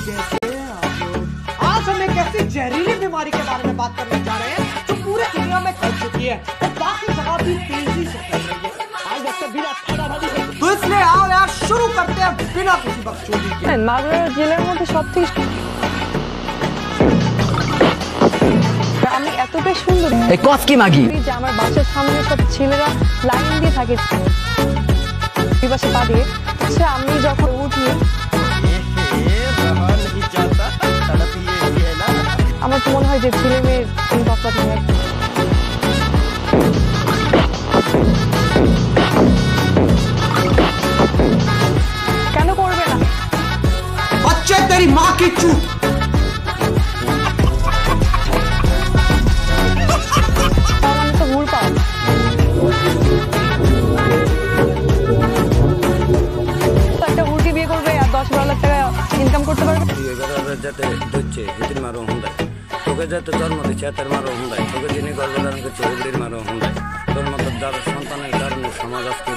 कैसे हैं आप लोग? आज हम एक ऐसी जहरीली बीमारी के बारे में बात करने जा रहे हैं जो पूरे दुनिया में फैल चुकी है और बाकी जगह भी तेजी से फैल रही है। तो इसलिए आओ यार शुरू करते हैं बिना किसी बकचोदी के। মাগুরা জেলার মধ্যে সবথেকে আমি এতটাই সুন্দর এই কস কি মাগি যে আমার বাসার সামনে সব ছেলেরা লাইন দিয়ে থাকে বিবাসে পা দিয়ে। আচ্ছা আমি যখন উঠি আমার তো মনে হয় যে ছেলে মেয়ের কোনো তফাৎ নেই। কেন করবে না? बच्चे तेरी माँ की चूत। আমার তো ভুল পাও একটা হুড়কি বিয়ে করবে আর 10-12 লাখ টাকা ইনকাম করতে পারবে। যাতে ধরছে হিতির মারো হুন্দায় তোকে যাতে জন্ম দিচ্ছে তার মারো হুন্দায় তোকে যিনি গর্ভধারণ করছে হুগলির মারো হুন্দায় তোর মতো যার সন্তানের কারণে সমাজ আজকে